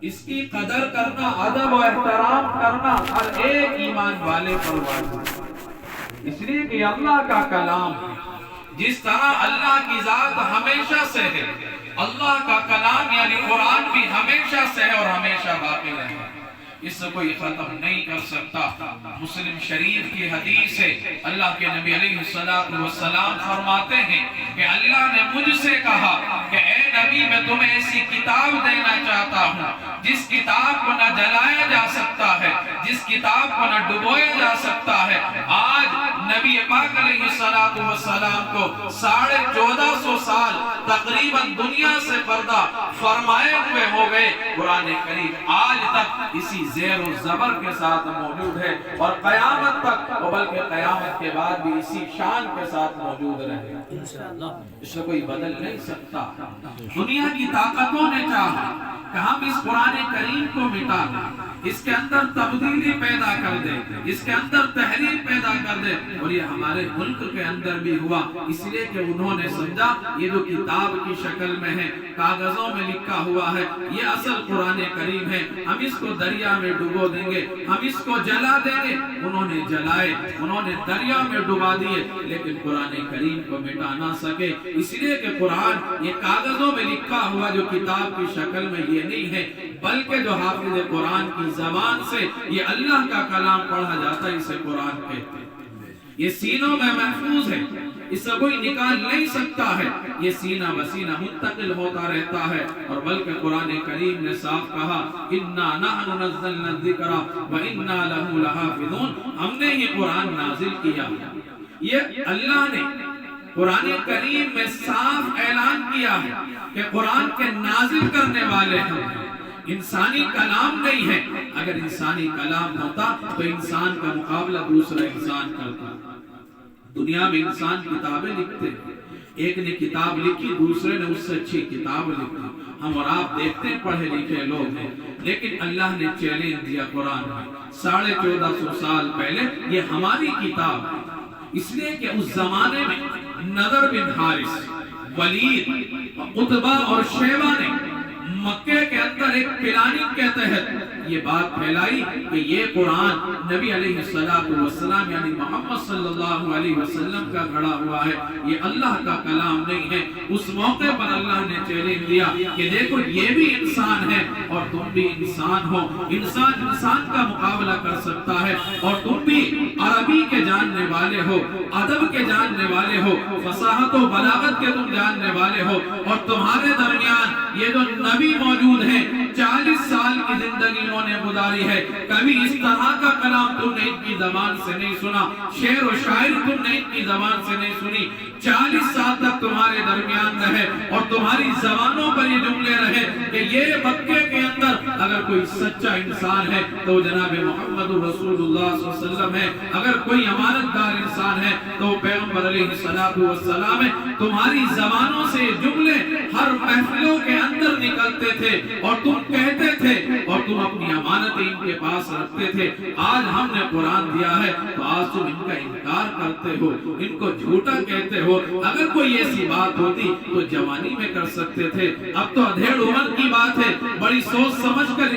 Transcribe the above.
اس کی قدر کرنا، ادب و احترام کرنا ہر ایک ایمان والے پر واجب ہے۔ اس لیے کہ اللہ کا کلام ہے، جس طرح اللہ کی ذات ہمیشہ سے ہے، اللہ کا کلام یعنی قرآن بھی ہمیشہ سے ہے اور ہمیشہ باقی رہے گا، اس سے کوئی ختم نہیں کر سکتا۔ مسلم شریف کی حدیث ہے، اللہ کے نبی علیہ السلام فرماتے ہیں کہ اللہ نے مجھ سے کہا کہ اے نبی میں تمہیں ایسی کتاب دینا چاہتا ہوں جس کتاب کو نہ جلایا جا سکتا ہے، جس کتاب کو نہ ڈبویا جا سکتا ہے۔ آج نبی پاک علیہ السلام کو 1450 سال تقریباً دنیا سے پردہ فرمائے ہوئے ہو گئے، قرآن کریم آج تک اسی زیر و زبر کے ساتھ موجود ہے اور قیامت تک، بلکہ قیامت کے بعد بھی اسی شان کے ساتھ موجود رہے گا، اس سے کوئی بدل نہیں سکتا۔ دنیا کی طاقتوں نے چاہا کہ ہم اس قرآن کریم کو مٹا دیں، اس کے اندر تبدیلی پیدا کر دیں، اس کے اندر تحریر پیدا کر دیں، اور یہ ہمارے ملک کے اندر بھی ہوا، اس لیے کہ انہوں نے سمجھا یہ جو کتاب کی شکل میں ہے، کاغذوں میں لکھا ہوا ہے، یہ اصل قرآن کریم ہے، ہم اس کو دریا میں ڈبو دیں گے، ہم اس کو جلا دیں گے۔ انہوں نے جلائے، انہوں نے دریا میں ڈبا دیے، لیکن قرآن کریم کو مٹا نہ سکے، اس لیے کہ قرآن یہ کاغذوں میں لکھا ہوا جو کتاب کی شکل میں یہ نہیں ہے، بلکہ جو حافظ قرآن کی زبان سے یہ اللہ کا کلام پڑھا جاتا ہے، اسے قرآن کہتے ہیں۔ یہ سینوں میں محفوظ ہے، اس سے کوئی نکال نہیں سکتا ہے، یہ سینہ بسینہ منتقل ہوتا رہتا ہے، اور بلکہ قرآن کریم نے صاف کہا اِنَّا نَحْنُ نَزَّلْنَا الذِّكْرَ وَإِنَّا لَهُ لَحَافِظُونَ، ہم نے یہ قرآن نازل کیا۔ یہ اللہ نے قرآن کریم میں صاف اعلان کیا ہے کہ قرآن کے نازل کرنے والے ہم ہیں، انسانی کلام نہیں ہے۔ اگر انسانی کلام ہوتا تو انسان کا مقابلہ دوسرا انسان کرتا۔ دنیا میں انسان کتابیں لکھتے ہیں، ایک نے کتاب لکھی، دوسرے نے اس سے اچھی کتاب لکھی، ہم اور آپ دیکھتے ہیں پڑھے لکھے لوگ ہیں، لیکن اللہ نے چیلنج دیا قرآن میں 1450 سال پہلے یہ ہماری کتاب ہے، اس لیے کہ اس زمانے میں نضر بن حارث، ولید، عتبہ اور شیبہ نے مکے کے اندر ایک پلاننگ کے تحت یہ بات پھیلائی کہ یہ قرآن نبی علیہ السلام یعنی محمد صلی اللہ علیہ وسلم کا گھڑا ہوا ہے، یہ اللہ کا کلام نہیں ہے۔ اس موقع پر اللہ نے چیلنج دیا کہ دیکھو یہ بھی انسان ہے اور تم بھی انسان ہو، انسان انسان کا مقابلہ کر سکتا ہے، اور تم بھی عربی کے جاننے والے ہو، ادب کے جاننے والے ہو، فصاحت و بلاغت کے تم جاننے والے ہو، اور تمہارے درمیان یہ جو نبی موجود ہیں 40 سال کی زندگی انہوں نے گزاری ہے، کبھی اس طرح کا کلام تم نے ان کی زبان سے نہیں سنا، شعر و شاعر تم نے ان کی زبان سے نہیں سنی، 40 سال تک تمہارے درمیان رہے اور تمہاری زبانوں پر یہ جملے رہے کہ یہ مکے کے اندر اگر کوئی سچا انسان ہے تو جناب محمد رسول اللہ صلی اللہ علیہ وسلم ہے، اگر کوئی امانت دار انسان ہے تو پیغمبر علیہ السلام ہے۔ تمہاری زبانوں سے یہ جملے ہر محفلوں کے اندر نکلتے تھے اور تم کہتے تھے اور تم اپنی امانتیں ان کے پاس رکھتے تھے۔ آج ہم نے قرآن دیا ہے تو آج تم ان کا انکار کرتے ہو، ان کو جھوٹا کہتے ہو۔ اگر کوئی ایسی بات ہوتی تو جوانی میں کر سکتے تھے، اب تو ادھیڑ عمر کی بات ہے، بڑی سوچ سمجھ کر